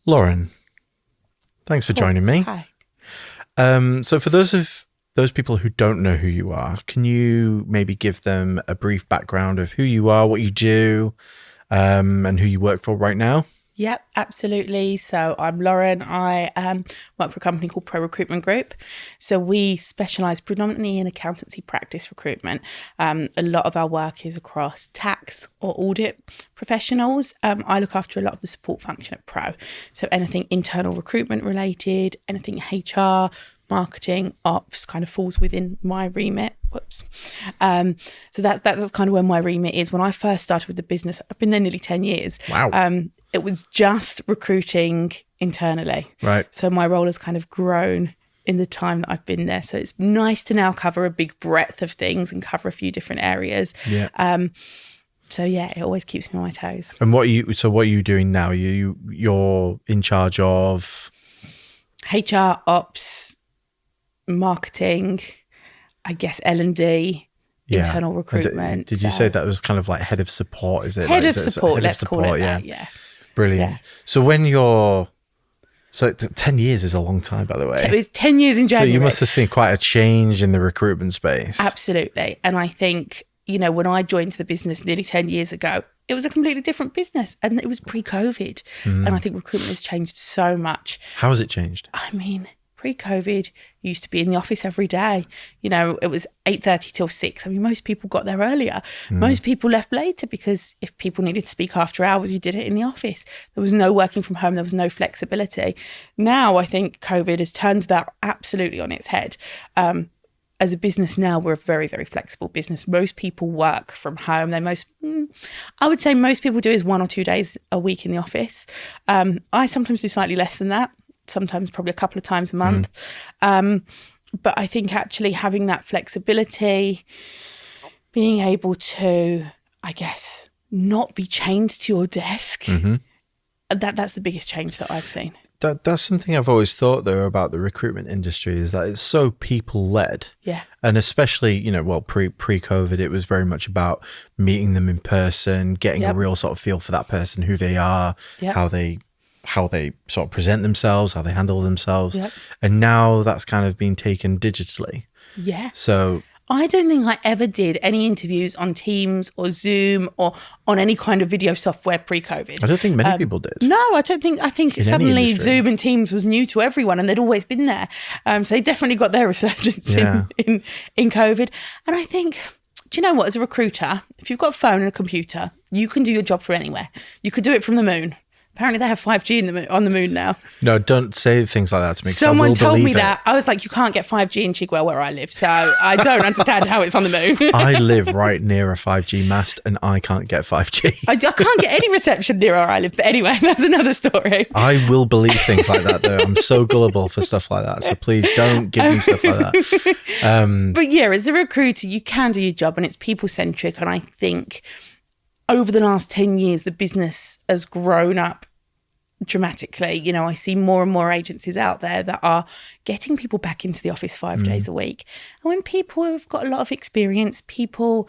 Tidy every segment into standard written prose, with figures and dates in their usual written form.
Loren, thanks for joining me. Hi. So for those people who don't know who you are, can you maybe give them a brief background of who you are, what you do, and who you work for right now? Yep, absolutely. So I'm Loren. I work for a company called Pro Recruitment Group. So we specialise predominantly in accountancy practice recruitment. A lot of our work is across tax or audit professionals. I look after a lot of the support function at Pro. So anything internal recruitment related, anything HR, marketing, ops kind of falls within my remit. Whoops. So that's kind of where my remit is. When I first started with the business, I've been there nearly 10 years. Wow. It was just recruiting internally. Right. So my role has kind of grown in the time that I've been there. So it's nice to now cover a big breadth of things and cover a few different areas. Yeah. So yeah, it always keeps me on my toes. And what are you doing now? You're in charge of HR, ops, marketing, I guess L&D, internal recruitment. Did you say that was kind of like head of support? Is it head of support? Let's call it that. Yeah. Brilliant. Yeah. So when you're 10 years is a long time, by the way. It's 10 years in January. So you must have seen quite a change in the recruitment space. Absolutely. And I think, when I joined the business nearly 10 years ago, it was a completely different business and it was pre-COVID. And I think recruitment has changed so much. How has it changed? I mean, pre-COVID, you used to be in the office every day. It was 8:30 till 6. I mean, most people got there earlier. Most people left later because if people needed to speak after hours, you did it in the office. There was no working from home. There was no flexibility. Now, I think COVID has turned that absolutely on its head. As a business now, we're a very, very flexible business. Most people work from home. I would say most people do is 1 or 2 days a week in the office. I sometimes do slightly less than that. Sometimes probably a couple of times a month. But I think actually having that flexibility, being able to, I guess, not be chained to your desk, that's the biggest change that I've seen. That's something I've always thought, though, about the recruitment industry is that it's so people-led. Yeah. And especially, pre-COVID, it was very much about meeting them in person, getting a real sort of feel for that person, who they are, how they sort of present themselves, how they handle themselves. Yep. And now that's kind of been taken digitally. Yeah. So I don't think I ever did any interviews on Teams or Zoom or on any kind of video software pre-COVID. I don't think many people did. No, I don't think. I think suddenly Zoom and Teams was new to everyone and they'd always been there. So they definitely got their resurgence in COVID. And I think, do you know what? As a recruiter, if you've got a phone and a computer, you can do your job from anywhere. You could do it from the moon. Apparently they have 5G on the moon now. No, don't say things like that to me. Someone told me that. I was like, you can't get 5G in Chigwell where I live. So I don't understand how it's on the moon. I live right near a 5G mast and I can't get 5G. I can't get any reception near where I live. But anyway, that's another story. I will believe things like that, though. I'm so gullible for stuff like that. So please don't give me stuff like that. But yeah, as a recruiter, you can do your job and it's people-centric. And I think over the last 10 years, the business has grown up dramatically. I see more and more agencies out there that are getting people back into the office 5 days a week. And when people have got a lot of experience, people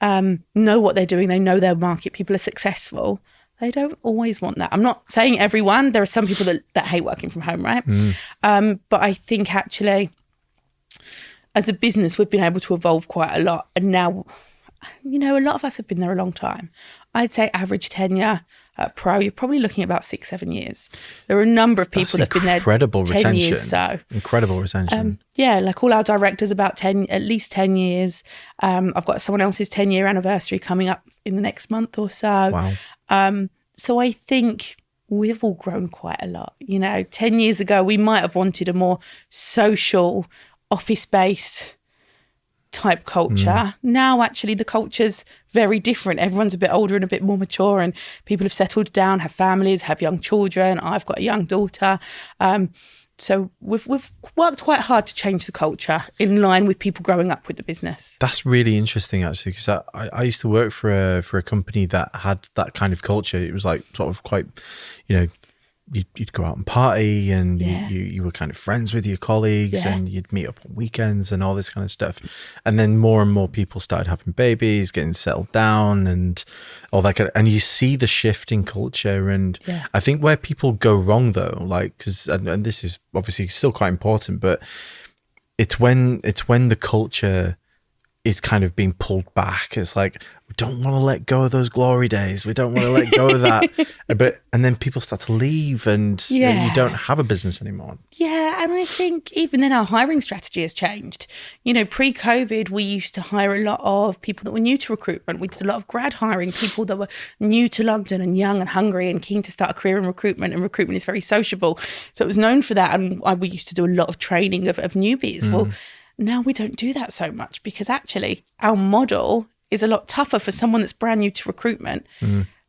know what they're doing, they know their market, people are successful, they don't always want that. I'm not saying everyone. There are some people that hate working from home, right? But I think actually, as a business, we've been able to evolve quite a lot. And now, a lot of us have been there a long time. I'd say average tenure at Pro, you're probably looking at about 6-7 years. There are a number of people that have been there 10 years. So incredible retention. Like all our directors, at least 10 years. I've got someone else's 10-year anniversary coming up in the next month or so. Wow. So I think we've all grown quite a lot. 10 years ago, we might have wanted a more social, office-based type culture. Now actually the culture's very different. Everyone's a bit older and a bit more mature and people have settled down, have families, have young children. I've got a young daughter. So we've worked quite hard to change the culture in line with people growing up with the business. That's really interesting, actually, because I used to work for a company that had that kind of culture. It was like sort of quite, you'd go out and party, and you were kind of friends with your colleagues, and you'd meet up on weekends and all this kind of stuff. And then more and more people started having babies, getting settled down, and all that kind of, and you see the shift in culture. And I think where people go wrong though, like, because and this is obviously still quite important, but it's when the culture is kind of being pulled back. It's like, we don't want to let go of those glory days. We don't want to let go of that. And then people start to leave, and you don't have a business anymore. Yeah, and I think even then our hiring strategy has changed. You know, pre-COVID, we used to hire a lot of people that were new to recruitment. We did a lot of grad hiring, people that were new to London and young and hungry and keen to start a career in recruitment. And recruitment is very sociable. So it was known for that. And we used to do a lot of training of newbies. Well, now we don't do that so much, because actually our model is a lot tougher for someone that's brand new to recruitment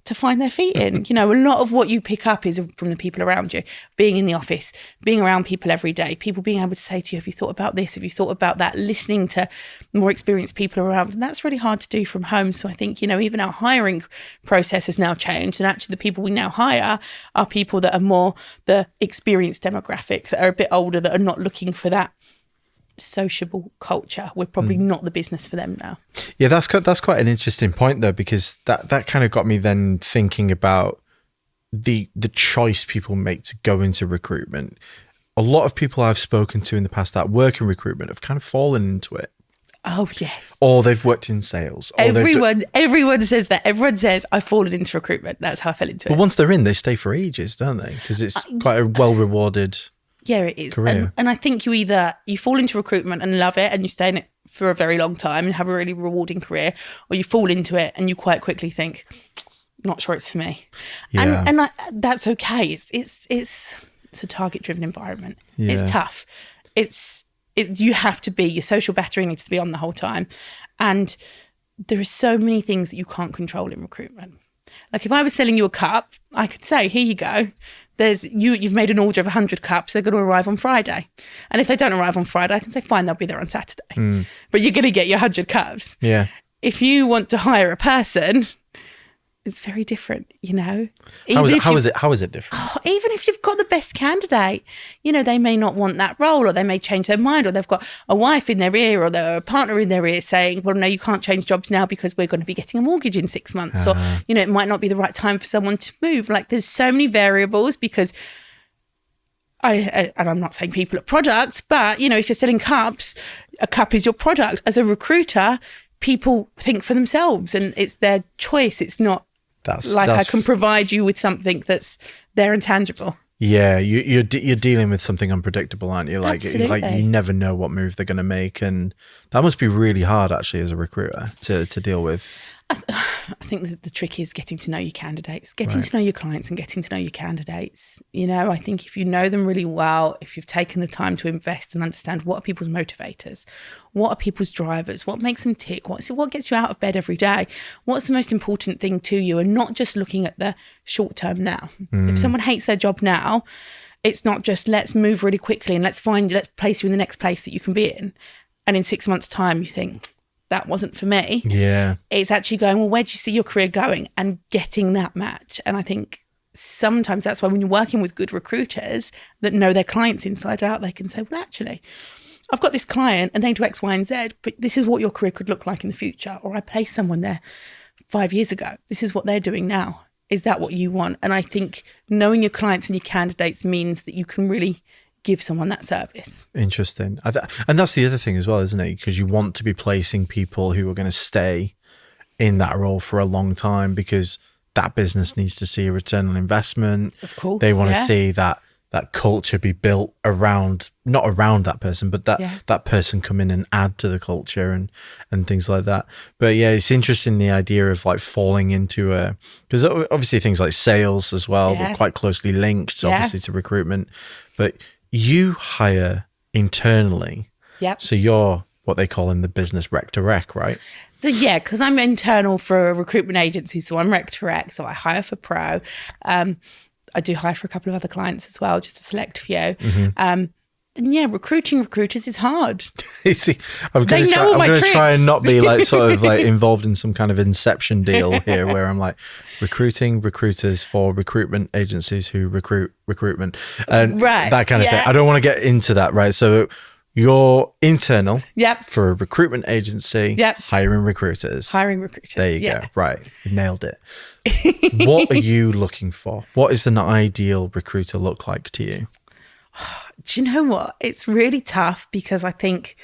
to find their feet in. You know, a lot of what you pick up is from the people around you, being in the office, being around people every day, people being able to say to you, have you thought about this? Have you thought about that? Listening to more experienced people around. And that's really hard to do from home. So I think, you know, even our hiring process has now changed. And actually the people we now hire are people that are more the experienced demographic, that are a bit older, that are not looking for that sociable culture. We're probably not the business for them now. Yeah, that's quite an interesting point though, because that kind of got me then thinking about the choice people make to go into recruitment. A lot of people I've spoken to in the past that work in recruitment have kind of fallen into it. Oh yes. Or they've worked in sales. Everyone says that. Everyone says I've fallen into recruitment. That's how I fell into it. But once they're in, they stay for ages, don't they? Because it's quite a well rewarded. Yeah, it is. Career. And I think you fall into recruitment and love it and you stay in it for a very long time and have a really rewarding career, or you fall into it and you quite quickly think, not sure it's for me. Yeah. And that's okay. It's a target-driven environment. Yeah. It's tough. You have to be, your social battery needs to be on the whole time. And there are so many things that you can't control in recruitment. Like if I was selling you a cup, I could say, here you go. You've made an order of 100 cups. They're going to arrive on Friday. And if they don't arrive on Friday, I can say, fine, they'll be there on Saturday. But you're going to get your 100 cups. Yeah. If you want to hire a person, it's very different, you know. How is it different? Oh, even if you've got the best candidate, you know, they may not want that role, or they may change their mind, or they've got a wife in their ear, or they're a partner in their ear saying, well, no, you can't change jobs now because we're going to be getting a mortgage in 6 months. Or, you know, it might not be the right time for someone to move. Like there's so many variables, because and I'm not saying people are products, but, you know, if you're selling cups, a cup is your product. As a recruiter, people think for themselves and it's their choice. It's not I can provide you with something that's there and tangible. Yeah, you're dealing with something unpredictable, aren't you? Like Absolutely. You never know what move they're going to make, and that must be really hard actually as a recruiter to deal with. I think the trick is getting to know your candidates, getting to know your clients and getting to know your candidates. You know, I think if you know them really well, if you've taken the time to invest and understand what are people's motivators, what are people's drivers, what makes them tick, what gets you out of bed every day, what's the most important thing to you, and not just looking at the short term now. If someone hates their job now, it's not just let's move really quickly and let's place you in the next place that you can be in. And in 6 months' time, you think, that wasn't for me. Yeah. It's actually going, well, where do you see your career going, and getting that match. And I think sometimes that's why when you're working with good recruiters that know their clients inside out, they can say, well, actually, I've got this client and they do X, Y, and Z, but this is what your career could look like in the future. Or I placed someone there 5 years ago. This is what they're doing now. Is that what you want? And I think knowing your clients and your candidates means that you can really give someone that service. Interesting. And that's the other thing as well, isn't it? Because you want to be placing people who are going to stay in that role for a long time, because that business needs to see a return on investment. Of course. They want to see that culture be built around, not around that person, but that person come in and add to the culture and things like that. But yeah, it's interesting, the idea of like falling into because obviously things like sales as well, they're quite closely linked obviously to recruitment, but you hire internally. Yep. So you're what they call in the business rec to rec, right? So yeah, because I'm internal for a recruitment agency, so I'm rec to rec. So I hire for Pro. I do hire for a couple of other clients as well, just to select a few. recruiting recruiters is hard. You see, I'm going to try and not be like sort of like involved in some kind of inception deal here where I'm like recruiting recruiters for recruitment agencies who recruit recruitment and that kind of thing. I don't want to get into that, right? So you're internal for a recruitment agency, hiring recruiters. There you go. Right. You nailed it. What are you looking for? What does an ideal recruiter look like to you? Do you know what? It's really tough because I think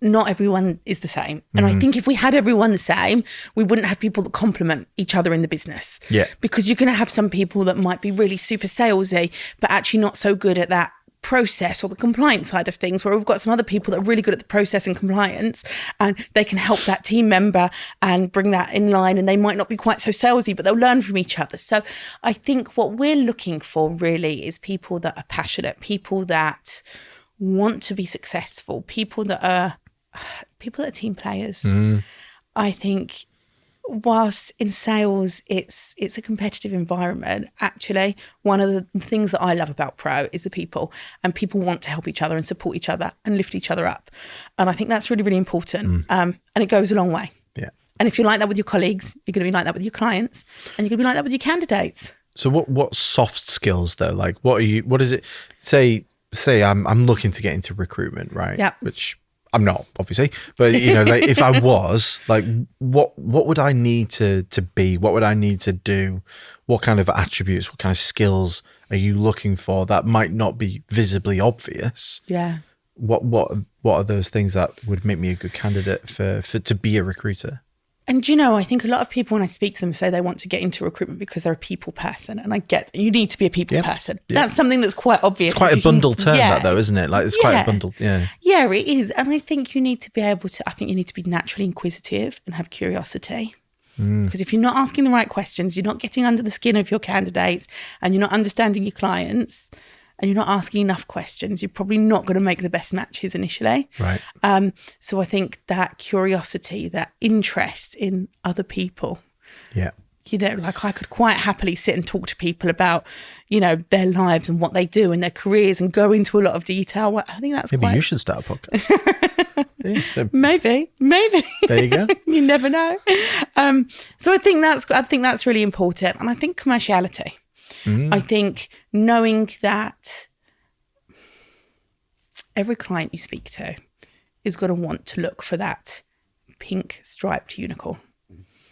not everyone is the same. And I think if we had everyone the same, we wouldn't have people that complement each other in the business. Yeah. Because you're going to have some people that might be really super salesy, but actually not so good at that process or the compliance side of things, where we've got some other people that are really good at the process and compliance, and they can help that team member and bring that in line, and they might not be quite so salesy, but they'll learn from each other. So I think what we're looking for really is people that are passionate, people that want to be successful, people that are team players. I think whilst in sales it's a competitive environment, actually one of the things that I love about Pro is the people, and people want to help each other and support each other and lift each other up, and I think that's really, really important. And it goes a long way. And if you're like that with your colleagues, you're going to be like that with your clients, and you're going to be like that with your candidates. So what soft skills though, like what is it, say I'm looking to get into recruitment, right? Which I'm not, obviously, but like if I was, like, what would I need to be? What would I need to do? What kind of attributes, what kind of skills are you looking for that might not be visibly obvious? What are those things that would make me a good candidate for to be a recruiter? And I think a lot of people, when I speak to them, say they want to get into recruitment because they're a people person. And I get you need to be a people person. That's something that's quite obvious. It's quite a bundled term, that though, isn't it? Like it's quite a bundled, Yeah, it is. And I think you need to be able to, I think you need to be naturally inquisitive and have curiosity. Because if you're not asking the right questions, you're not getting under the skin of your candidates, and you're not understanding your clients, and you're not asking enough questions, you're probably not going to make the best matches initially. Right. So I think that curiosity, that interest in other people. Yeah. Like I could quite happily sit and talk to people about, their lives and what they do and their careers and go into a lot of detail. I think that's Maybe you should start a podcast. Maybe. There you go. You never know. So I think that's really important. And I think commerciality. I think knowing that every client you speak to is going to want to look for that pink striped unicorn.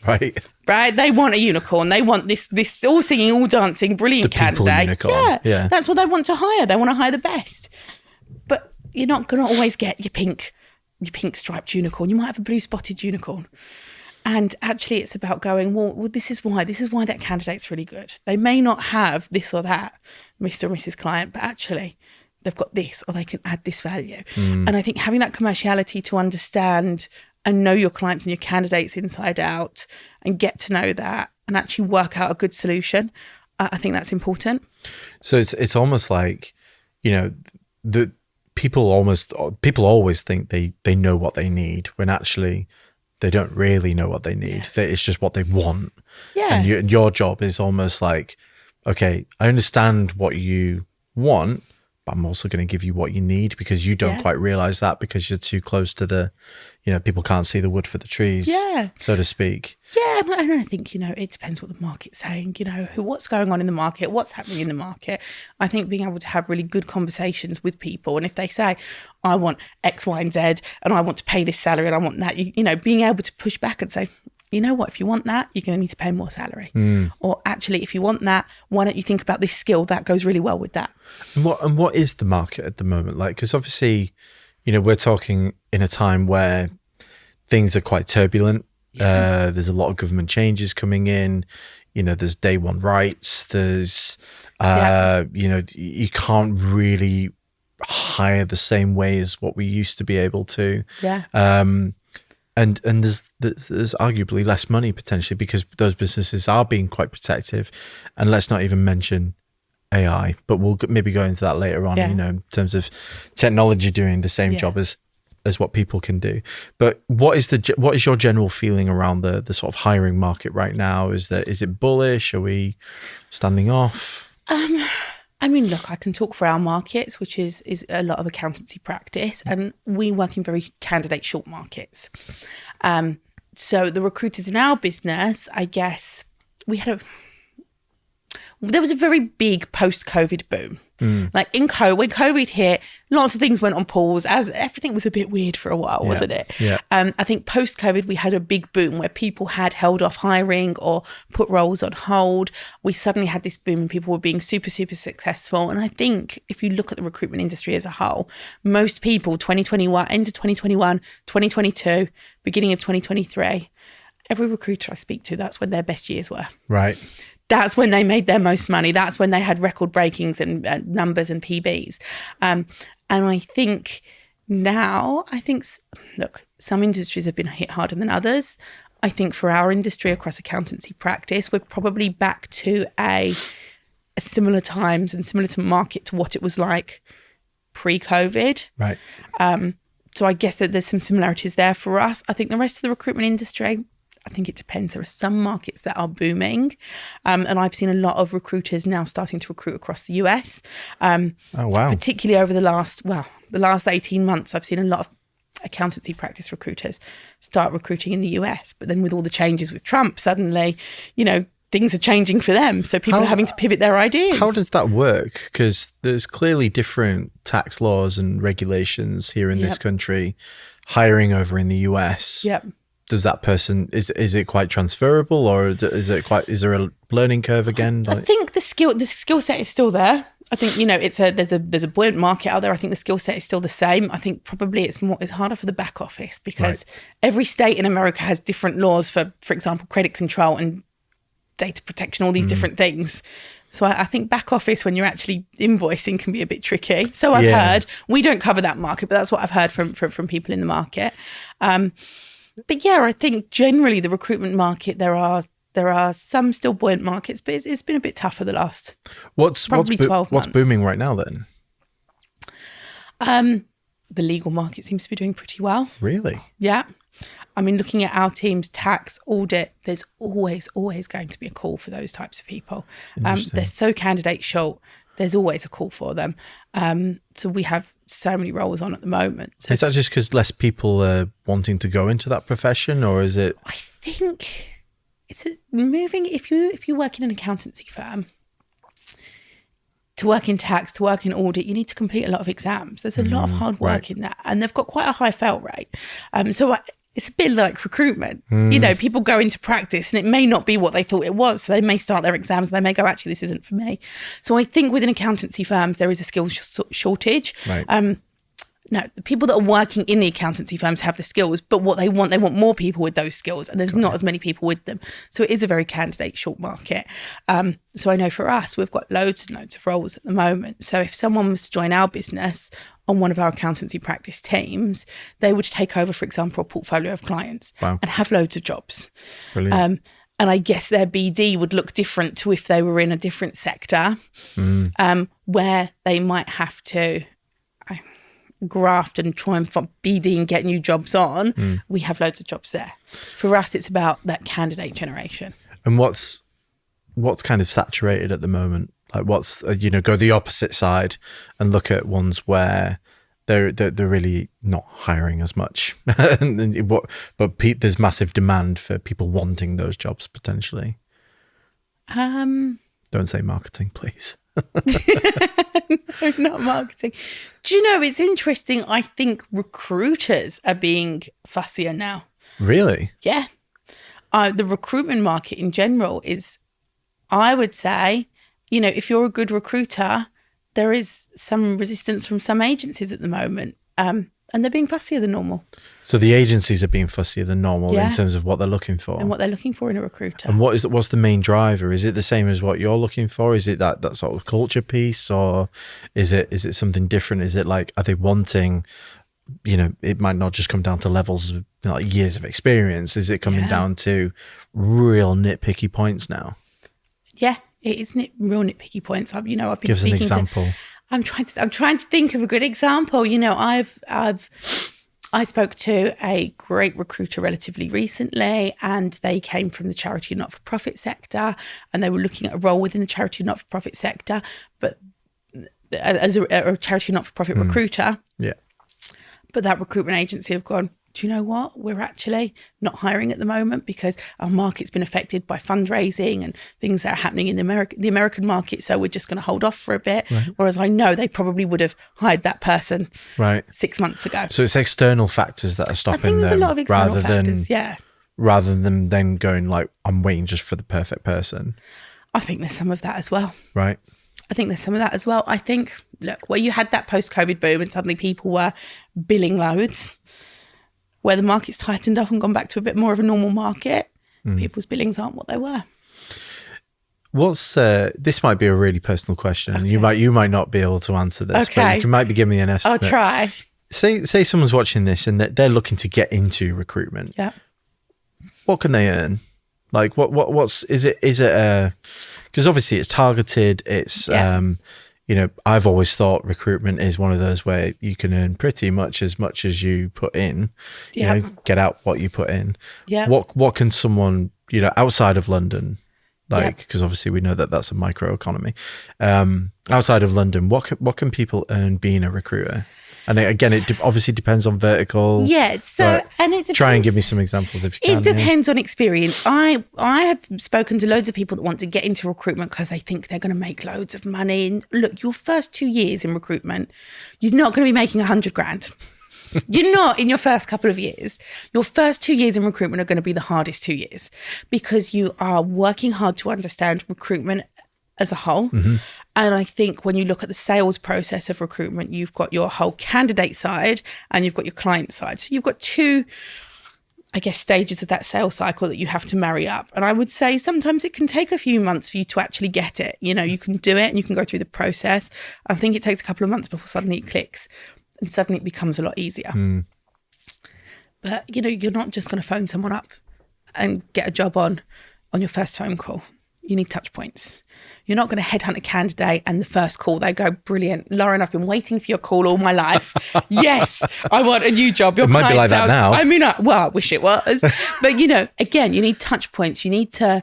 Right. They want a unicorn. They want this all singing, all dancing, brilliant candidate. Yeah. That's what they want to hire. They want to hire the best. But you're not going to always get your pink striped unicorn. You might have a blue spotted unicorn. And actually it's about going, well, this is why that candidate's really good. They may not have this or that, Mr. or Mrs. Client, but actually they've got this, or they can add this value. And I think having that commerciality to understand and know your clients and your candidates inside out and get to know that and actually work out a good solution, I think that's important. So it's almost like, the people always think they know what they need, when actually they don't really know what they need. It's just what they want. Yeah. And your job is almost like, okay, I understand what you want, but I'm also going to give you what you need, because you don't quite realize that because you're too close to the, people can't see the wood for the trees, so to speak. Yeah. And I think, it depends what the market's saying, what's going on in the market, what's happening in the market. I think being able to have really good conversations with people. And if they say, I want X, Y, and Z, and I want to pay this salary and I want that, being able to push back and say, you know what, if you want that, you're going to need to pay more salary. Or actually, if you want that, why don't you think about this skill that goes really well with that? And what is the market at the moment like? Because obviously, we're talking in a time where things are quite turbulent. There's a lot of government changes coming in. There's day one rights. There's, you can't really hire the same way as what we used to be able to. And there's arguably less money potentially, because those businesses are being quite protective. And let's not even mention AI, but we'll maybe go into that later on, in terms of technology doing the same job as what people can do. But what is your general feeling around the sort of hiring market right now? Is it bullish? Are we standing off? I mean, look, I can talk for our markets, which is a lot of accountancy practice, and we work in very candidate short markets. So the recruiters in our business, I guess, there was a very big post-COVID boom. Like when COVID hit, lots of things went on pause as everything was a bit weird for a while, wasn't it? Yeah. I think post-COVID, we had a big boom where people had held off hiring or put roles on hold. We suddenly had this boom and people were being super, super successful. And I think if you look at the recruitment industry as a whole, most people, 2021, end of 2021, 2022, beginning of 2023, every recruiter I speak to, that's when their best years were. Right. That's when they made their most money. That's when they had record breakings and numbers and PBs. And I think now, look, some industries have been hit harder than others. I think for our industry across accountancy practice, we're probably back to a similar times and similar to market to what it was like pre-COVID. Right. So I guess that there's some similarities there for us. I think the rest of the recruitment industry, I think it depends. There are some markets that are booming. And I've seen a lot of recruiters now starting to recruit across the US. Oh, wow. Particularly over the last 18 months, I've seen a lot of accountancy practice recruiters start recruiting in the US. But then with all the changes with Trump, suddenly, things are changing for them. So people are having to pivot their ideas. How does that work? Because there's clearly different tax laws and regulations here in this country, hiring over in the US. Yep. Does that person, is it quite transferable, or is there a learning curve again? I think the skill set is still there. I think, there's a buoyant market out there. I think the skill set is still the same. I think probably it's harder for the back office because every state in America has different laws for example, credit control and data protection, all these different things. So I think back office, when you're actually invoicing, can be a bit tricky. So I've heard. We don't cover that market, but that's what I've heard from people in the market. But yeah, I think generally the recruitment market, there are some still buoyant markets, but it's been a bit tougher the last 12 months. What's booming right now then? The legal market seems to be doing pretty well. Really? Yeah. I mean, looking at our teams, tax, audit, there's always going to be a call for those types of people. They're so candidate short. There's always a call for them. So we have so many roles on at the moment. So is that just because less people are wanting to go into that profession, or is it? I think it's moving. If you work in an accountancy firm, to work in tax, to work in audit, you need to complete a lot of exams. There's a lot of hard work in that, and they've got quite a high fail rate. It's a bit like recruitment. People go into practice and it may not be what they thought it was. So they may start their exams and they may go, actually, this isn't for me. So I think within accountancy firms, there is a skills shortage. Right. No, the people that are working in the accountancy firms have the skills, but what they want more people with those skills, and there's not as many people with them. So it is a very candidate short market. So I know for us, we've got loads and loads of roles at the moment. So if someone was to join our business on one of our accountancy practice teams, they would take over, for example, a portfolio of clients and have loads of jobs. Brilliant. And I guess their BD would look different to if they were in a different sector, where they might have to graft and try and BD and get new jobs on. We have loads of jobs there. For us, it's about that candidate generation. And what's kind of saturated at the moment? Like what's go the opposite side and look at ones where they're really not hiring as much, but there's massive demand for people wanting those jobs potentially. Don't say marketing, please. No, not marketing. Do you know, it's interesting. I think recruiters are being fussier now. Really? Yeah. The recruitment market in general is, I would say, if you're a good recruiter, there is some resistance from some agencies at the moment. And they're being fussier than normal. So the agencies are being fussier than normal in terms of what they're looking for. And what they're looking for in a recruiter. And what's the main driver? Is it the same as what you're looking for? Is it that sort of culture piece, or is it something different? Is it like, are they wanting, it might not just come down to levels of years of experience. Is it coming down to real nitpicky points now? Yeah. It is real nitpicky points. I've been Give us an example. I'm trying to think of a good example. I spoke to a great recruiter relatively recently, and they came from the charity and not-for-profit sector, and they were looking at a role within the charity and not-for-profit sector, but as a charity not-for-profit recruiter. Yeah. But that recruitment agency have gone, do you know what? We're actually not hiring at the moment because our market's been affected by fundraising and things that are happening in the American market. So we're just going to hold off for a bit. Right. Whereas I know they probably would have hired that person 6 months ago. So it's external factors that are stopping them. I think there's a lot of external factors, rather than then going like, I'm waiting just for the perfect person. I think there's some of that as well. Right. I think there's some of that as well. I think, look, where you had that post-COVID boom and suddenly people were billing loads, where the market's tightened up and gone back to a bit more of a normal market, people's billings aren't what they were. This might be a really personal question. Okay. You might not be able to answer this, but you might be giving me an estimate. I'll try. Say someone's watching this and they're looking to get into recruitment. Yeah. What can they earn? Like is it because obviously it's targeted. It's I've always thought recruitment is one of those where you can earn pretty much as you put in. Yeah. You know, get out what you put in. Yeah. What can someone, outside of London, because obviously we know that that's a micro economy. Outside of London, what can people earn being a recruiter? And again, it obviously depends on vertical. Yeah. So, and it depends. Try and give me some examples if you can. It depends on experience. I have spoken to loads of people that want to get into recruitment because they think they're going to make loads of money. And look, your first 2 years in recruitment, you're not going to be making 100 grand. You're not in your first couple of years. Your first 2 years in recruitment are going to be the hardest 2 years because you are working hard to understand recruitment as a whole. Mm-hmm. And I think when you look at the sales process of recruitment, you've got your whole candidate side and you've got your client side. So you've got two, stages of that sales cycle that you have to marry up. And I would say sometimes it can take a few months for you to actually get it. You can do it and you can go through the process. I think it takes a couple of months before suddenly it clicks and suddenly it becomes a lot easier. Mm. But, you're not just going to phone someone up and get a job on your first phone call. You need touch points. You're not going to headhunt a candidate and the first call, they go, brilliant. Lauren, I've been waiting for your call all my life. Yes, I want a new job. It might be like that now. I mean, I wish it was. But, again, you need touch points. You need to,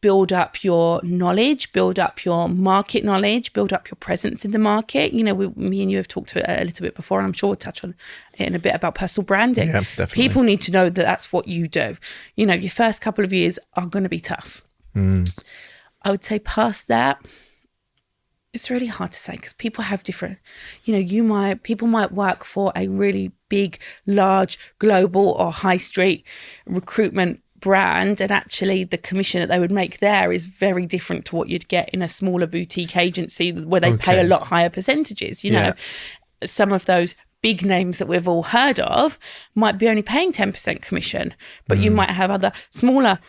build up your knowledge, build up your market knowledge, build up your presence in the market. Me and you have talked a little bit before, and I'm sure we'll touch on it in a bit about personal branding. Yeah, definitely. People need to know that that's what you do. Your first couple of years are going to be tough. Mm. I would say past that, it's really hard to say because people have different, people might work for a really big, large, global or high street recruitment brand, and actually the commission that they would make there is very different to what you'd get in a smaller boutique agency where they pay a lot higher percentages. Some of those big names that we've all heard of might be only paying 10% commission, but you might have other smaller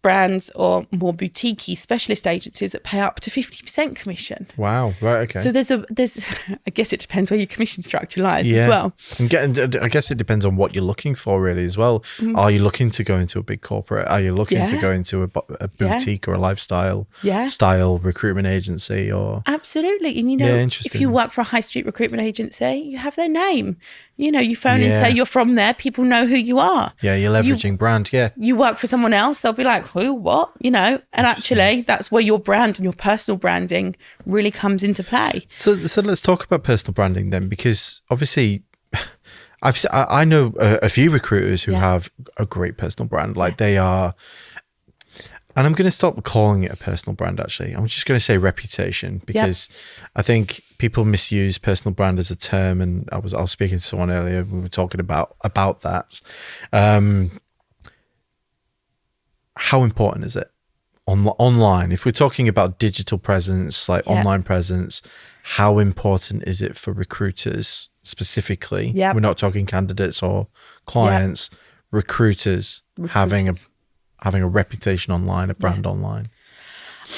brands or more boutique-y specialist agencies that pay up to 50% commission. Wow, right, okay. So there's I guess it depends where your commission structure lies as well. And I guess it depends on what you're looking for really as well. Mm-hmm. Are you looking to go into a big corporate? Are you looking to go into a boutique or a lifestyle style recruitment agency? Or absolutely. And if you work for a high street recruitment agency, you have their name. You phone and say you're from there, people know who you are. Yeah, you're leveraging brand, You work for someone else, they'll be like, who, what? And actually that's where your brand and your personal branding really comes into play. So let's talk about personal branding then, because obviously I know a few recruiters who have a great personal brand. Like they are, and I'm going to stop calling it a personal brand actually. I'm just going to say reputation, because I think people misuse personal brand as a term. And I was speaking to someone earlier, we were talking about that. How important is it online? If we're talking about digital presence, like online presence, how important is it for recruiters specifically? We're not talking candidates or clients, recruiters having a reputation online, a brand online.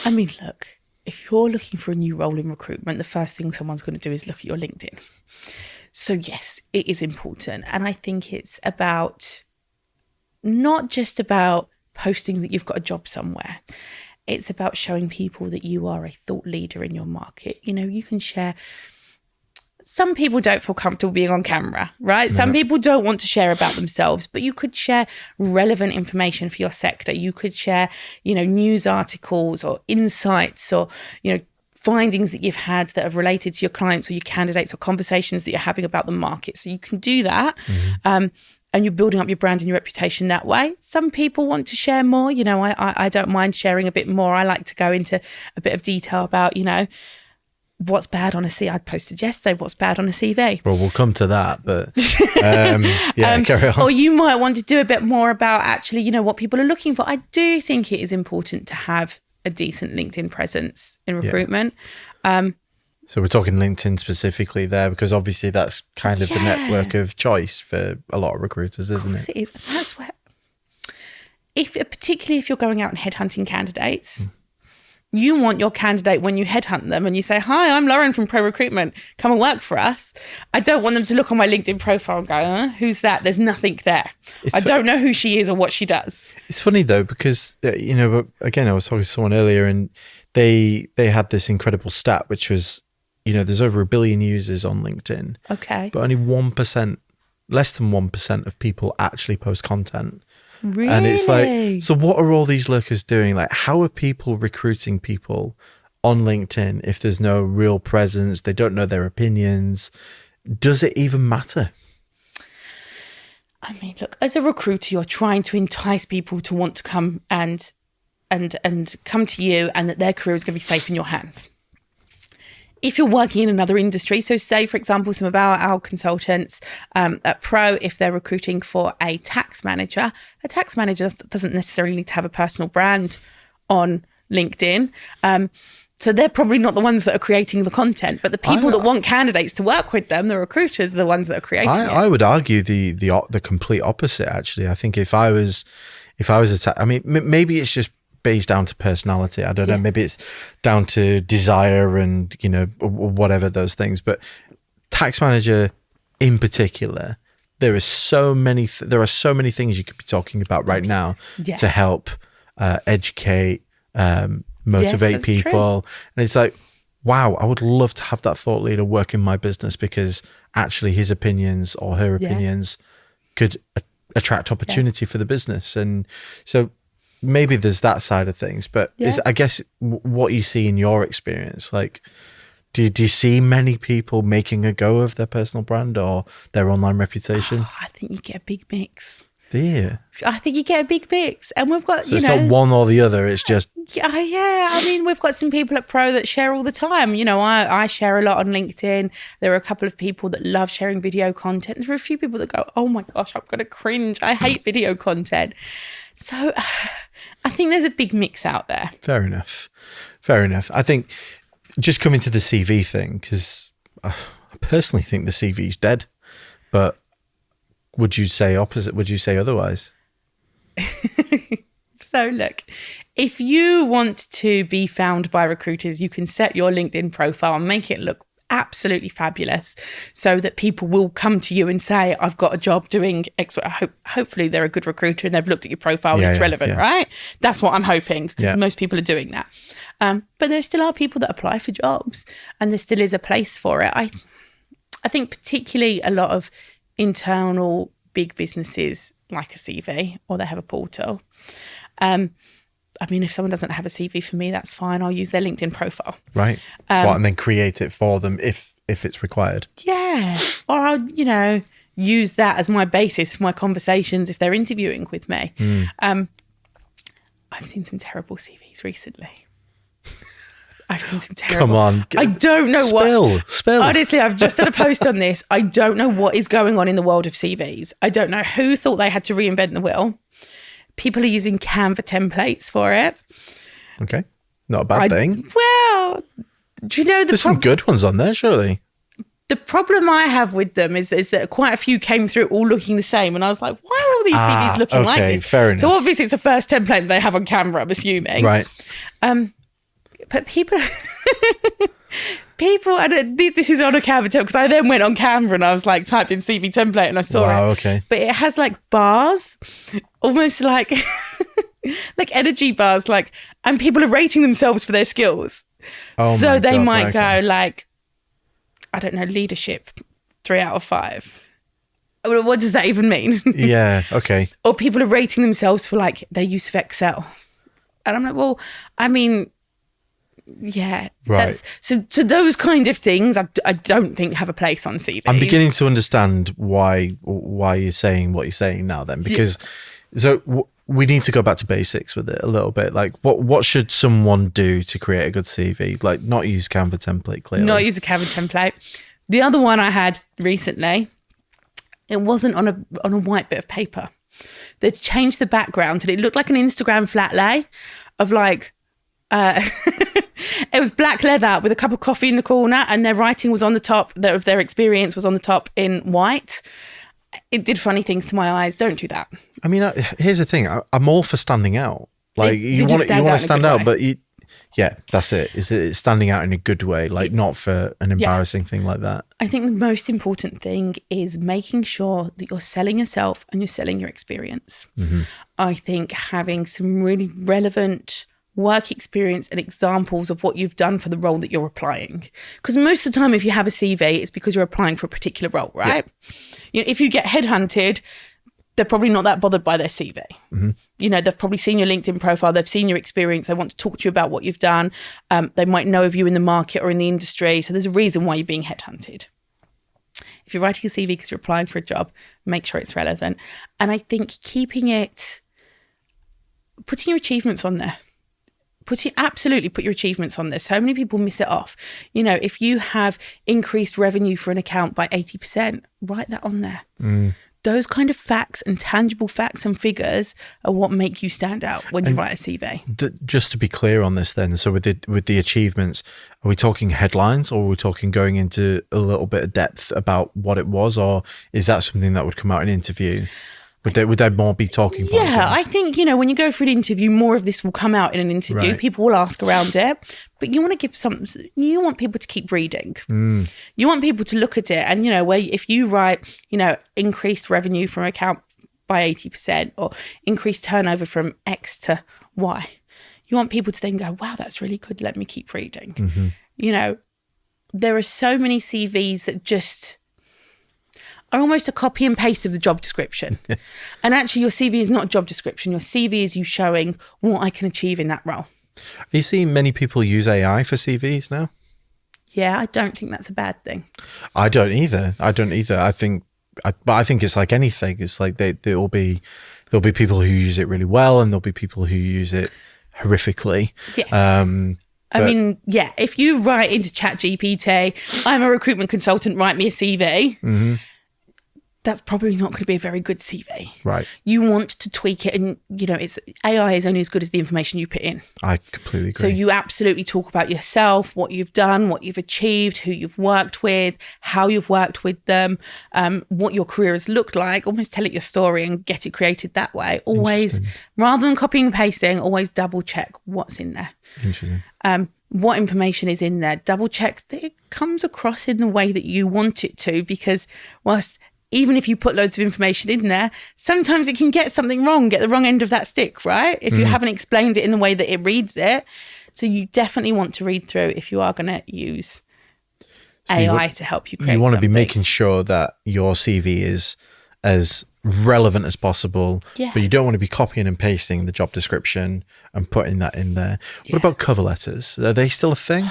I mean, look, if you're looking for a new role in recruitment, the first thing someone's going to do is look at your LinkedIn. So yes, it is important. And I think it's about not just about posting that you've got a job somewhere. It's about showing people that you are a thought leader in your market. You can share. Some people don't feel comfortable being on camera, right? Some people don't want to share about themselves, but you could share relevant information for your sector. You could share, news articles or insights or, findings that you've had that have related to your clients or your candidates or conversations that you're having about the market. So you can do that. And you're building up your brand and your reputation that way. Some people want to share more. You know, I don't mind sharing a bit more. I like to go into a bit of detail about, you know, what's bad on a CV. I posted yesterday, what's bad on a CV. Well, we'll come to that, but carry on. Or you might want to do a bit more about actually, you know, what people are looking for. I do think it is important to have a decent LinkedIn presence in recruitment. So we're talking LinkedIn specifically there, because obviously that's kind of the network of choice for a lot of recruiters, isn't it? It is. And that's where, particularly if you're going out and headhunting candidates, you want your candidate, when you headhunt them and you say, hi, I'm Loren from Pro Recruitment, come and work for us. I don't want them to look on my LinkedIn profile and go, who's that? There's nothing there. I don't know who she is or what she does. It's funny though, because, you know, again, I was talking to someone earlier and they had this incredible stat, which was, you know, there's over 1 billion users on LinkedIn. Okay. But only 1%, less than 1% of people actually post content. Really? And it's like, so what are all these lurkers doing? Like, how are people recruiting people on LinkedIn if there's no real presence? They don't know their opinions. Does it even matter? I mean, look, as a recruiter, you're trying to entice people to want to come and come to you, and that their career is going to be safe in your hands. If you're working in another industry, so say, for example, some of our consultants at Pro, if they're recruiting for a tax manager doesn't necessarily need to have a personal brand on LinkedIn. So they're probably not the ones that are creating the content, but the people that want candidates to work with them, the recruiters, are the ones that are creating it. I would argue the complete opposite, actually. I think if I was I mean, maybe it's just based down to personality. I don't know. Maybe it's down to desire and, you know, whatever those things. But tax manager in particular, there are so many things you could be talking about right now to help educate, motivate people. True. And it's like, wow, I would love to have that thought leader work in my business, because actually his opinions or her opinions could attract opportunity for the business. And so maybe there's that side of things, but I guess what you see in your experience, like, do you see many people making a go of their personal brand or their online reputation? I think you get a big mix. Do you? I think you get a big mix, and we've got, so it's not one or the other. It's just I mean, we've got some people at Pro that share all the time. You know, I share a lot on LinkedIn. There are a couple of people that love sharing video content. There are a few people that go, oh my gosh, I'm gonna cringe. I hate video content. So I think there's a big mix out there. Fair enough. I think just coming to the CV thing, because I personally think the CV's dead, but would you say opposite? Would you say otherwise? So look, if you want to be found by recruiters, you can set your LinkedIn profile and make it look absolutely fabulous, so that people will come to you and say, I've got a job doing X. Hopefully they're a good recruiter and they've looked at your profile and it's relevant, right? That's what I'm hoping, because most people are doing that. But there still are people that apply for jobs, and there still is a place for it. I think particularly a lot of internal big businesses like a CV, or they have a portal. I mean, if someone doesn't have a CV for me, that's fine. I'll use their LinkedIn profile. Right. And then create it for them if it's required. Yeah. Or I'll, you know, use that as my basis for my conversations if they're interviewing with me. I've seen some terrible CVs recently. I've seen some terrible. Come on. I don't know Spill. Honestly, I've just done a post on this. I don't know what is going on in the world of CVs. I don't know who thought they had to reinvent the wheel. People are using Canva templates for it. Okay. Not a bad thing. Well, do you know there's some good ones on there, surely. The problem I have with them is that quite a few came through all looking the same. And I was like, why are all these CVs looking like this? Fair enough. So obviously it's the first template they have on Canva, I'm assuming. Right. But people, and this is on a Canva template, because I then went on Canva and I was like, typed in CV template and I saw it. Wow, okay. But it has like bars, almost like like energy bars, like, and people are rating themselves for their skills. Oh, so they might go like, I don't know, leadership, 3 out of 5. What does that even mean? Yeah, okay. Or people are rating themselves for like their use of Excel. And I'm like, well, I mean, Yeah. Right. So those kind of things, I don't think have a place on CVs. I'm beginning to understand why you're saying what you're saying now then, because we need to go back to basics with it a little bit. Like what should someone do to create a good CV? Like not use Canva template, clearly. Not use a Canva template. The other one I had recently, it wasn't on a white bit of paper. They'd changed the background and it looked like an Instagram flat lay of like, it was black leather with a cup of coffee in the corner and their writing was on the top, of their experience was on the top in white. It did funny things to my eyes. Don't do that. I mean, here's the thing. I'm all for standing out. Like you want to stand out, but that's it. It's standing out in a good way, like not for an embarrassing thing like that. I think the most important thing is making sure that you're selling yourself and you're selling your experience. Mm-hmm. I think having some really relevant work experience and examples of what you've done for the role that you're applying. Because most of the time, if you have a CV, it's because you're applying for a particular role, right? Yeah. You know, if you get headhunted, they're probably not that bothered by their CV. Mm-hmm. You know, they've probably seen your LinkedIn profile, they've seen your experience, they want to talk to you about what you've done. They might know of you in the market or in the industry. So there's a reason why you're being headhunted. If you're writing a CV because you're applying for a job, make sure it's relevant. And I think putting your achievements on there. Absolutely put your achievements on there. So many people miss it off. You know, if you have increased revenue for an account by 80%, write that on there. Mm. Those kind of facts and tangible facts and figures are what make you stand out when you write a CV. Just to be clear on this then, so with the achievements, are we talking headlines or are we talking going into a little bit of depth about what it was, or is that something that would come out in an interview? Would there more be talking points? Yeah, I think, you know, when you go for an interview, more of this will come out in an interview. Right. People will ask around it, but you want to you want people to keep reading. Mm. You want people to look at it and, you know, where if you write, you know, increased revenue from account by 80% or increased turnover from X to Y, you want people to then go, wow, that's really good. Let me keep reading. Mm-hmm. You know, there are so many CVs that just are almost a copy and paste of the job description. And actually your CV is not a job description. Your CV is you showing what I can achieve in that role. Are you seeing many people use AI for CVs now? Yeah, I don't think that's a bad thing. I don't either. I think it's like anything. It's like there'll be people who use it really well and there'll be people who use it horrifically. Yes. I mean, yeah, if you write into ChatGPT, I'm a recruitment consultant, write me a CV, mm-hmm. that's probably not going to be a very good CV. Right. You want to tweak it and, you know, AI is only as good as the information you put in. I completely agree. So you absolutely talk about yourself, what you've done, what you've achieved, who you've worked with, how you've worked with them, what your career has looked like, almost tell it your story and get it created that way. Always, rather than copying and pasting, always double check what's in there. Interesting. What information is in there. Double check that it comes across in the way that you want it to, because whilst even if you put loads of information in there, sometimes it can get something wrong, get the wrong end of that stick, right? If you haven't explained it in the way that it reads it. So you definitely want to read through if you are going to use AI to help you create You want to be something. making sure that your CV is as relevant as possible, but you don't want to be copying and pasting the job description and putting that in there. What about cover letters? Are they still a thing?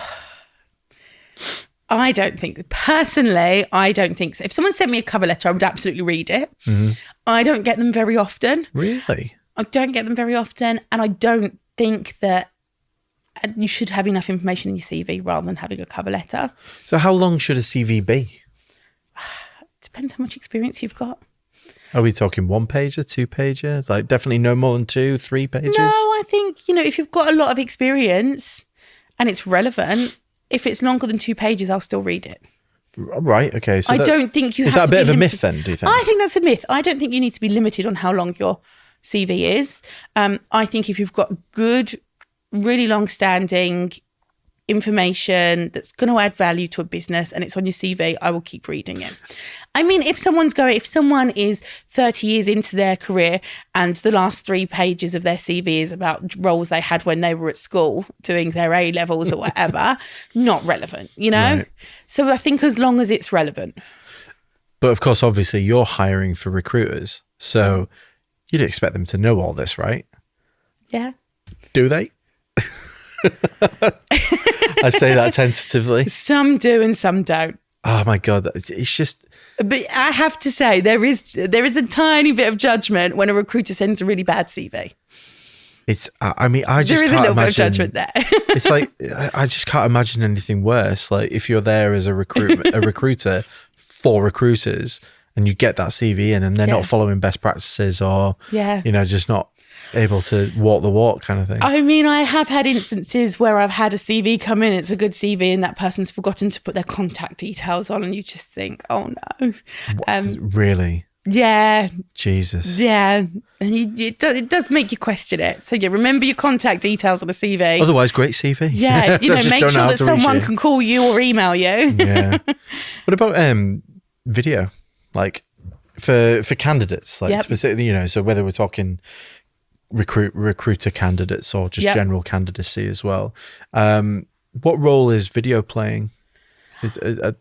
I don't think so. If someone sent me a cover letter, I would absolutely read it. Mm-hmm. I don't get them very often. Really? I don't get them very often. And I don't think that you should have enough information in your CV rather than having a cover letter. So how long should a CV be? It depends how much experience you've got. Are we talking 1 page or 2 pages? Like definitely no more than 2, 3 pages? No, I think, you know, if you've got a lot of experience and it's relevant, if it's longer than 2 pages, I'll still read it. Right, okay. So I don't think you have to be Is that a bit of a limited. myth then, do you think? I think that's a myth. I don't think you need to be limited on how long your CV is. I think if you've got good, really long-standing information that's going to add value to a business and it's on your CV, I will keep reading it. I mean, if someone is 30 years into their career and the last 3 pages of their CV is about roles they had when they were at school doing their A levels or whatever, not relevant, you know? Right. So I think as long as it's relevant. But of course, obviously you're hiring for recruiters. So you'd expect them to know all this, right? Yeah. Do they? I say that tentatively. Some do and some don't. Oh my God, it's just... But I have to say, there is a tiny bit of judgment when a recruiter sends a really bad CV. It's, I mean, I just there is can't a little imagine, bit of judgment there. It's like, I just can't imagine anything worse. Like if you're there as a recruiter for recruiters and you get that CV in and they're not following best practices or, you know, just not able to walk the walk kind of thing. I mean, I have had instances where I've had a CV come in, it's a good CV, and that person's forgotten to put their contact details on, and you just think, oh no. Really? Yeah. Jesus. Yeah. And it does make you question it. So you remember your contact details on a CV. Otherwise, great CV. Yeah. You know, make sure that someone can call you or email you. Yeah. What about video? Like for candidates, like specifically, you know, so whether we're talking recruiter candidates or just general candidacy as well. What role is video playing? Are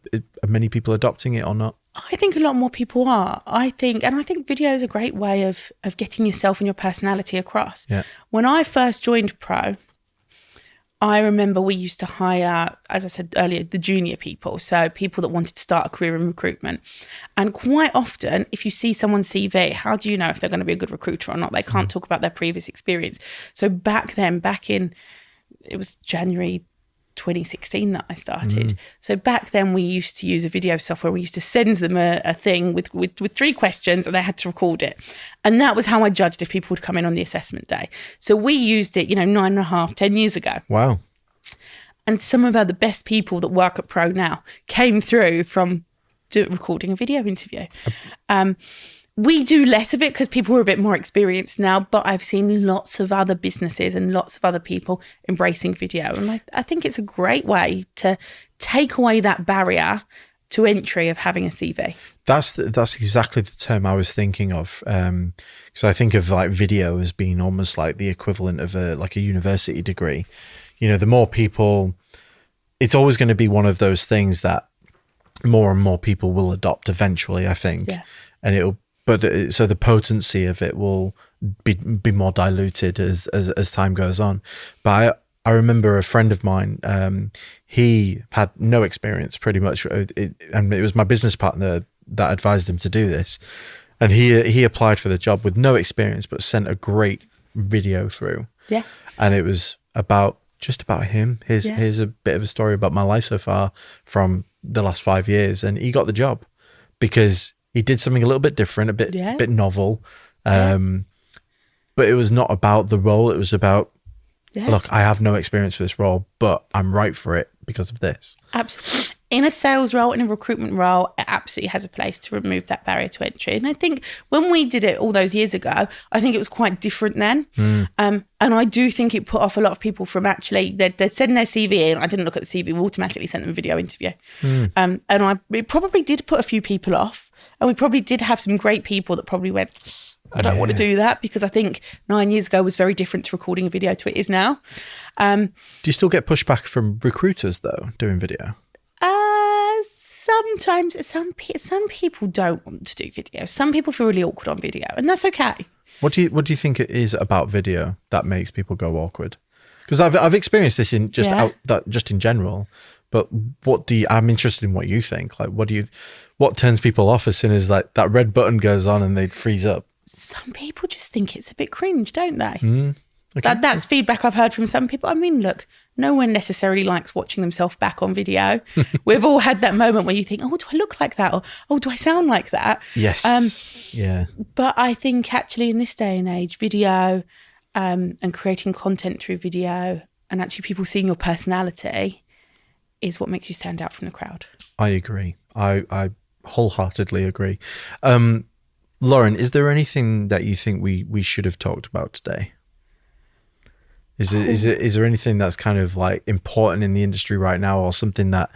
many people adopting it or not? I think a lot more people are. I think video is a great way of getting yourself and your personality across. Yeah. When I first joined Pro, I remember we used to hire, as I said earlier, the junior people. So people that wanted to start a career in recruitment. And quite often, if you see someone's CV, how do you know if they're going to be a good recruiter or not? They can't talk about their previous experience. So back in, it was January 2016 that I started. So back then we used to use a video software. We used to send them a thing with 3 questions and they had to record it. And that was how I judged if people would come in on the assessment day. So we used it, 10 years ago. Wow. And some of the best people that work at Pro now came through from recording a video interview. We do less of it because people are a bit more experienced now, but I've seen lots of other businesses and lots of other people embracing video. And I think it's a great way to take away that barrier to entry of having a CV. That's exactly the term I was thinking of. Because I think of like video as being almost like the equivalent of a university degree. You know, the more people, it's always going to be one of those things that more and more people will adopt eventually, I think. Yeah. And so the potency of it will be more diluted as time goes on. But I remember a friend of mine, he had no experience pretty much. And it was my business partner that advised him to do this. And he applied for the job with no experience, but sent a great video through. Yeah. And it was just about him. Here's a bit of a story about my life so far from the last 5 years. And he got the job because he did something a little bit different, a bit novel. But it was not about the role. It was about, look, I have no experience for this role, but I'm right for it because of this. Absolutely. In a sales role, in a recruitment role, it absolutely has a place to remove that barrier to entry. And I think when we did it all those years ago, I think it was quite different then. And I do think it put off a lot of people from actually, they'd send their CV in. I didn't look at the CV. We automatically sent them a video interview. And it probably did put a few people off. And we probably did have some great people that probably went, I don't want to do that, because I think 9 years ago was very different to recording a video to it is now. Do you still get pushback from recruiters though, doing video? Sometimes some people don't want to do video. Some people feel really awkward on video, and that's okay. What do you think it is about video that makes people go awkward? Because I've experienced this in just in general. But I'm interested in what you think. Like, what turns people off as soon as like that red button goes on and they freeze up? Some people just think it's a bit cringe, don't they? Okay. That's feedback I've heard from some people. I mean, look, no one necessarily likes watching themselves back on video. We've all had that moment where you think, oh, do I look like that? Or, oh, do I sound like that? Yes. But I think actually in this day and age, video and creating content through video and actually people seeing your personality is what makes you stand out from the crowd. I agree. I wholeheartedly agree. Loren, is there anything that you think we should have talked about today? Is there anything that's kind of like important in the industry right now, or something that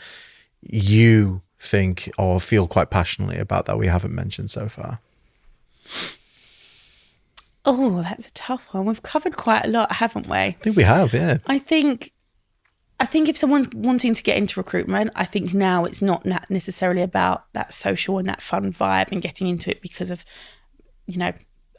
you think or feel quite passionately about that we haven't mentioned so far? Oh, that's a tough one. We've covered quite a lot, haven't we? I think we have, yeah. I think if someone's wanting to get into recruitment, I think now it's not necessarily about that social and that fun vibe and getting into it because of,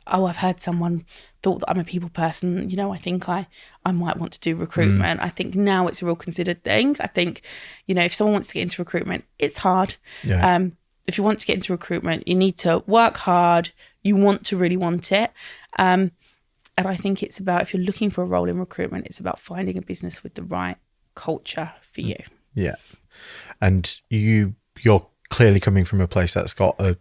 I've heard someone thought that I'm a people person. You know, I think I might want to do recruitment. I think now it's a real considered thing. I think, you know, if someone wants to get into recruitment, it's hard. Yeah. If you want to get into recruitment, you need to work hard. You want to really want it. And I think it's about, if you're looking for a role in recruitment, it's about finding a business with the right culture for you. Yeah. And you're clearly coming from a place that's got a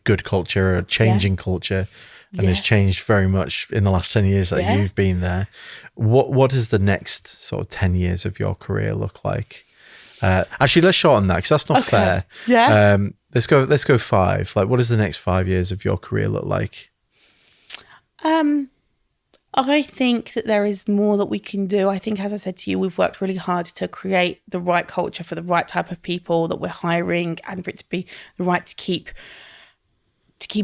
good culture, a changing culture, and it's changed very much in the last 10 years that you've been there. What does the next sort of 10 years of your career look like? Actually, let's shorten that, because that's not fair. Yeah. Let's go 5. Like, what does the next 5 years of your career look like? I think that there is more that we can do. I think, as I said to you, we've worked really hard to create the right culture for the right type of people that we're hiring, and for it to be the right to keep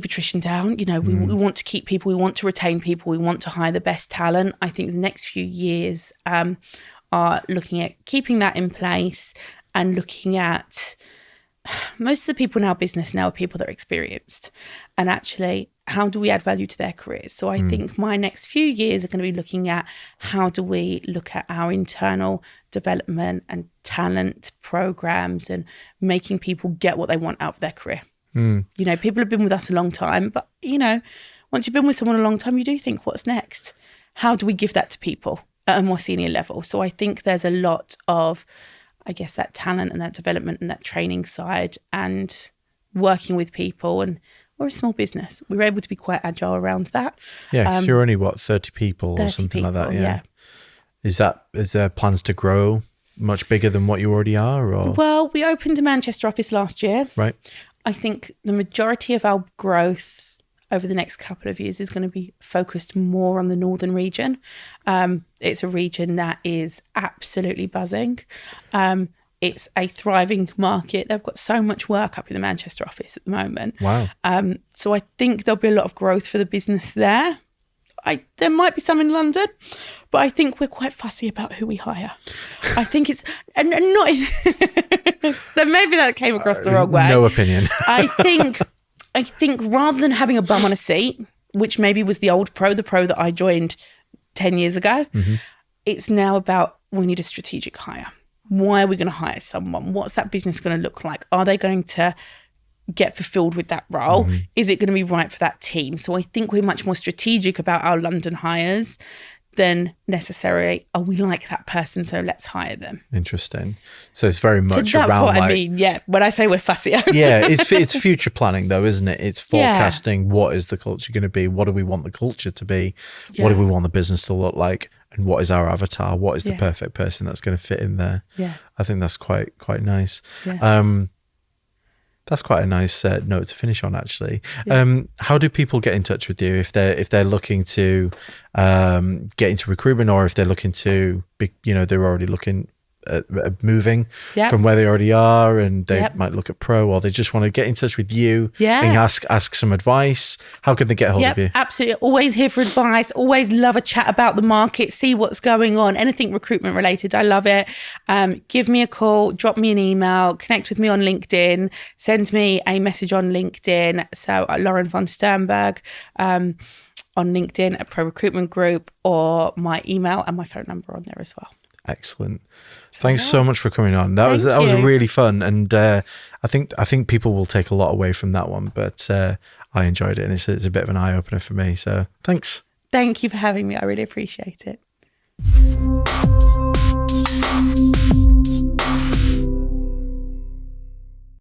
attrition down. You know, we want to keep people, we want to retain people, we want to hire the best talent. I think the next few years are looking at keeping that in place, and looking at most of the people in our business now are people that are experienced, and actually, how do we add value to their careers? So I think my next few years are going to be looking at how do we look at our internal development and talent programs, and making people get what they want out of their career. You know, people have been with us a long time, but, you know, once you've been with someone a long time, you do think, what's next? How do we give that to people at a more senior level? So I think there's a lot of, I guess, that talent and that development and that training side, and working with people. And we're a small business. We're able to be quite agile around that. Yeah, 'cause you're only, 30 people or something like that? Yeah. Is there plans to grow much bigger than what you already are? Or? Well, we opened a Manchester office last year. Right. I think the majority of our growth over the next couple of years is going to be focused more on the northern region. It's a region that is absolutely buzzing. It's a thriving market. They've got so much work up in the Manchester office at the moment. Wow. So I think there'll be a lot of growth for the business there. There might be some in London, but I think we're quite fussy about who we hire. I think it's, and not in, maybe that came across the wrong way. No opinion. I think rather than having a bum on a seat, which maybe was the old Pro, the Pro that I joined 10 years ago, it's now about, we need a strategic hire. Why are we going to hire someone? What's that business going to look like? Are they going to get fulfilled with that role? Is it going to be right for that team? So I think we're much more strategic about our London hires than necessarily, oh, we like that person, so let's hire them. Interesting. So it's very much so that's around, what I mean. Yeah, when I say we're fussier. Yeah, it's future planning though, isn't it? It's forecasting what is the culture going to be? What do we want the culture to be? What do we want the business to look like? And what is our avatar? What is the perfect person that's going to fit in there? Yeah, I think that's quite nice. Yeah. That's quite a nice note to finish on, actually. Yeah. How do people get in touch with you if they're looking to get into recruitment, or if they're looking to be, they're already looking at moving from where they already are, and they might look at Pro, or they just want to get in touch with you and ask some advice? How can they get hold of you? Absolutely. Always here for advice. Always love a chat about the market, see what's going on, anything recruitment related. I love it. Give me a call, drop me an email, connect with me on LinkedIn, send me a message on LinkedIn. So Loren von Sternberg on LinkedIn at Pro Recruitment Group, or my email and my phone number on there as well. Excellent. Thanks so much for coming on. That was really fun, and I think people will take a lot away from that one. But I enjoyed it, and it's a bit of an eye opener for me. So thanks. Thank you for having me. I really appreciate it.